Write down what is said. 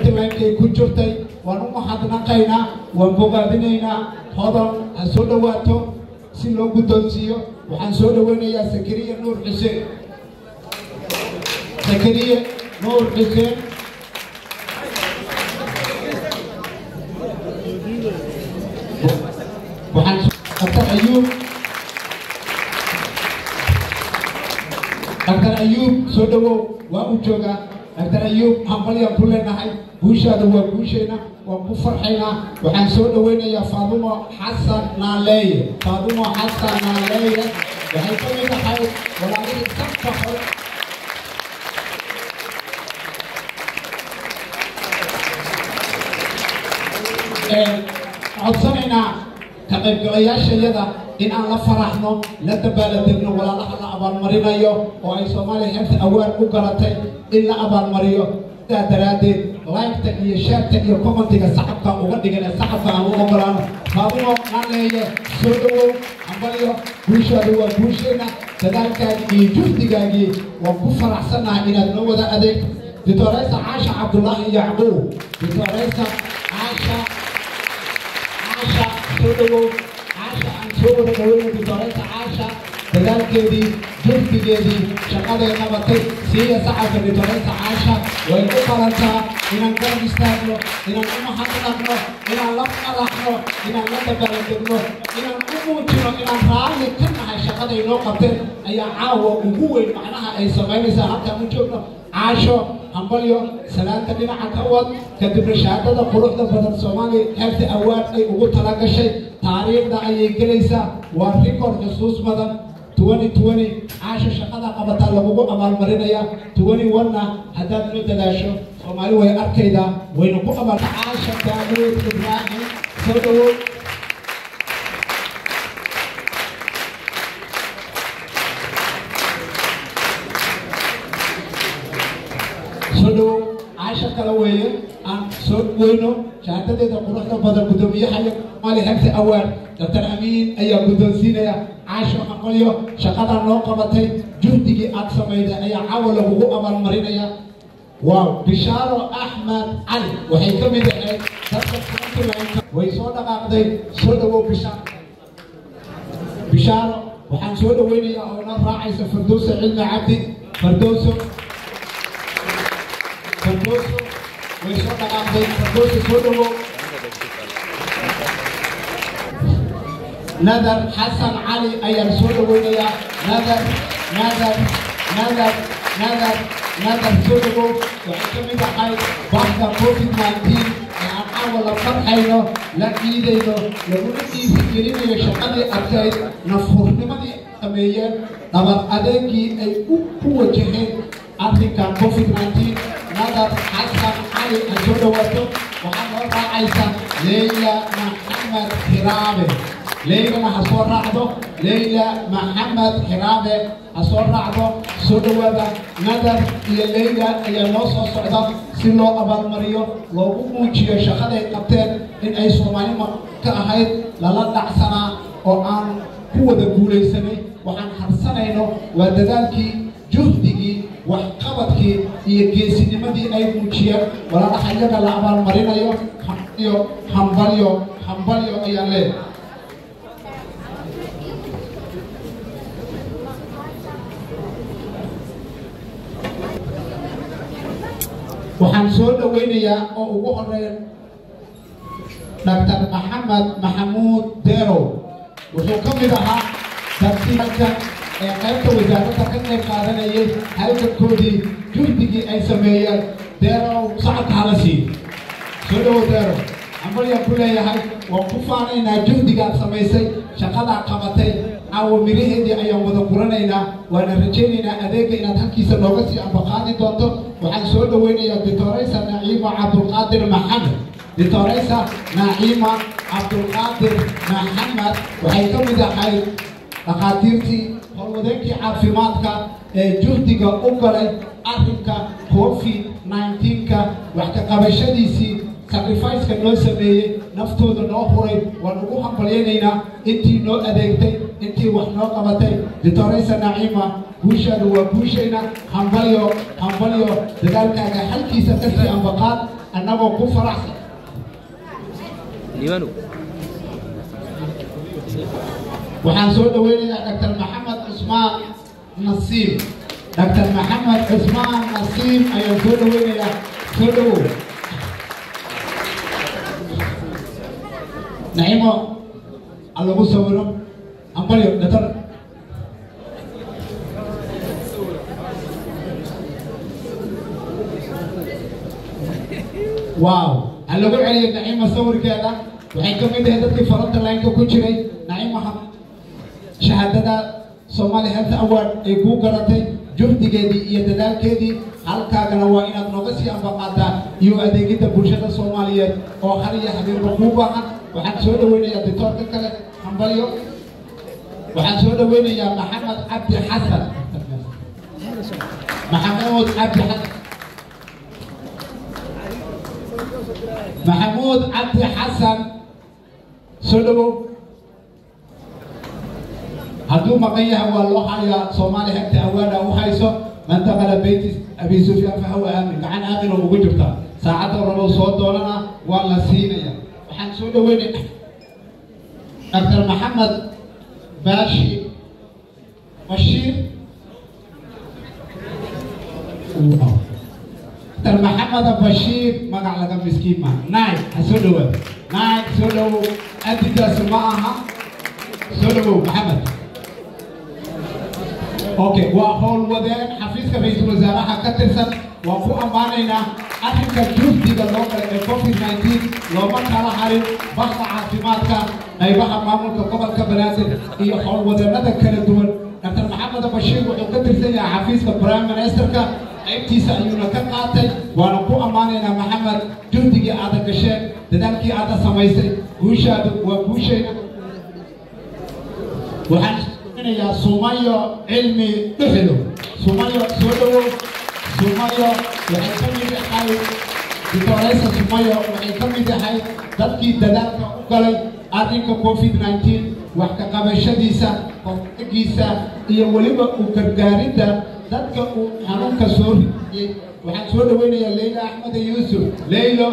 frontline-kay ku jirtay waan u mahadnaqaynaa waan bogaadinaynaa hodan ha soo dhawaato si loo guddoonsiiyo waxaan soo dhaweynayaa Zakariya Nuur Xuseen Zakariya Nuur Xuseen waxaan Dr. Ayub soo dhawow waa u joogaa Dr. Ayub hambalyan ku leenahay buushaada waa buusheena waan ku farxaynaa waxaan soo dhaweynayaa Faadumo Xasan Naaleeye waxay ka mid tahay walaalihii safka hore codsanaynaa ka qaybgalayaashayada in aan la faraxno la dabaaldegno walaalaha la abaalmarinayo oo ay Soomaali Health Award u galatay in la abaalmariyo sidaa daraaddeed like-ta iyo share-ta iyo commentiga saxabka uga dhigana saxabka aan u ogolaano Faadumo Naaleeye soo dhawow hambalyo buushaadu waa buusheena dadaalkaagii iyo juhdigaagii waan ku faraxsanahay inaad noo wada adeegto Doctoressa Caasha Cabdullaahi Yacquub Doctoressa Caasha soo dhawow Caasha aan soo wada dhaweyno Doctoressa Caasha dadaalkeedii juhdigeedii shaqaday qabatay siiya sacabka Doctoressa Caasha way u qalantaa inaan garab istaagno inaan u mahadnaqno inaan la faraxno inaan la dabaaldegno inaan u muujino inaan raalli ka nahay shaqaday noo qabteen ayaa caawa ugu weyn macnaha ay samaynaysaa halkaan u joogno Caasho hambalyo salaanta dhinaca ka wad kadib shahaadada quruxda badan Soomaali Health Award ay ugu talagashay taariikhda ayay gelaysaa waa record xusuus badan 2020 Caasho shaqada qabata lagu abaalmarinaya 21na haddaad noo dadaasho Soomaali way arkaydaa wayna ku qabata Caasha Daawud Ibraahim soo dhawow Caasha kala weeye aan soo weyno shahaadadeeda quruxda badan gudoomiyaha Soomaali Health Award Dr. Amiin ayaa guddoonsiinaya Caasho hambalyo shaqada noo qabatay juhdigii aad samayday ayaa caawa lagu abaalmarinaya waaw Bishaaro Ahmed Ali waxay ka mid ahayd dadka frontline-ka way soo dhaqaaqday soo dhawow Bishaaro waxaan soo dhaweynayaa oo noo raacaysa Firdowso Cilmi Cabdi Firdowso way soo dhaqaaqday Firdowso soo dhawow Nadar Xasan Cali ayaan soo dhaweynayaa Nadar soo dhawow waxay ka mid tahay bahda COVID-19 ee aan caawa la farxayno la ciidayno laguna dhiirigelinayo shaqadii adkayd nafhurnimadii sameeyeen dhabar adeegii ay ku wajaheen arrinkan COVID-19 Nadar Xasan Cali aan soo dhawaato waxaa noo raacaysa Leyla Maxamed Xiraabe Leylana ha soo raacdo Leyla Maxamed Xiraabe ha soo raacdo soo dhawaada Nadar iyo Leyla ayaa noo soo socda si loo abaalmariyo loogu muujiyo shaqaday qabteen in ay Soomaalima ka ahayd lala dhacsanaa oo aan ku wada guulaysanay waxaan harsanayno waa dadaalkii juhdigii waxqabadkii iyo geesinimadii ay muujiyeen walaalaha iyaga la abaalmarinayo hambalyo ayaa leedahay waxaan soo dhaweynayaa oo ugu horeeya Dr. Maxamed Maxamuud Deerow wuxuu ka mid ahaa dadkii halkan ee qaybta wasaaradda ka qayb qaadanayay halkankoodii juhdigii ay sameeyeen Deerow sacabka hala siiyo soo dhawow Deerow hambalyan ku leeyahay waan ku faanaynaa juhdigaad samaysay shaqadaa qabatay caawa miraheedii ayaan wada guranaynaa waana rajaynaynaa adeega inaad halkiisa nooga sii ambaqaadi doonto waxaan soo dhaweynayaa Doctoressa Naciima Cabdulqaadir Maxamed Doctoressa Naciima Cabdulqaadir Maxamed waxay ka mid ahayd dhaqaatiirtii howlwadeenkii caafimaadka ee juhdiga u galay arrinka COVID-19-ka wax ka qabashadiisii sacrifice-ka noo sameeyey naftooda noo huray waan ugu hambalyaynaynaa intii noo adeegtay intii wax noo qabatay Doctoressa Naciima guushaadu waa guushayna hambalyo dadaalkaaga halkiisa kasii ambaqaad annagoo ku faraxsan waxaan soo dhaweynayaa Dr. Maxamed Cusmaan Nasiim. Dr. Maxamed Cusmaan Nasiim ayaan soo dhaweynayaa. Soo dhawow. Naimo allagu sawiro ambalyo Dr. Wow, allagu celiyo Naimo sawirkeeda. waxay ka mid tahay dadkii faranta laanka ku jiray Naimo shahaadada Somali Health Award ee ku garatay juhdigeedii iyo dadaalkeedii halkaagana waa inaad nooga sii ambaqaadaa iyo adeegida bulshada Soomaaliyeed oo har iyo habeenba ku baahan. waxaan soo dhaweynayaa doctorka kale ambalyo. waxaan soo dhaweynayaa Maxamed Cabdi Xasan. Maxamuud Cabdi Xasan. Maxamuud Cabdi Xasan soo dhawow. hadduu maqan yahay waa loo hayaa Somali Health Award u hayso mantabada Betis Abi Sufyaan fahawa aamin gacan aamin oo ugu jirta saacada rabo soo doonana waa la siinaya. waxaan soo dhaweynayaa Dr. Maxamed Bashir Dr. Maxamed Bashir magac laga miskiin ma naay soo dhawaad naay soo dhawow adigaas ma aha soo dhawow Maxamed. Okay, waa hawl wadeen xafiiska ra'iisul wasaaraha ka tirsan waa ku ammaanaynaa arrinka juhdiga loo galay ee COVID-19 looma kala harin bahda caafimaadka qaybaha maamulka gobolka Banaadir iyo howlwadeennada kala duwan. Dr. Maxamed Bashir wuxuu ka tirsan yahay xafiiska Prime Ministerka qaybtiisa ayuuna ka qaatay waana ku ammaanaynaa Maxamed juhdigii aad gasheen dadaalkii aad samaysay guushaadu waa guushayna. waxaan يا سومايو علمي دخلوا سومايو سودو سومايو وحكمي بحي بطريقة سومايو وحكمي بحي دكتي دلالك وقالي أريك كوفيد-19 وحكا قبشة ديسا وحكيسا إيا وليبا وكرقاريدا دكتي حنونك سوري وحن سودو وين يا ليلى أحمد يوسف ليلو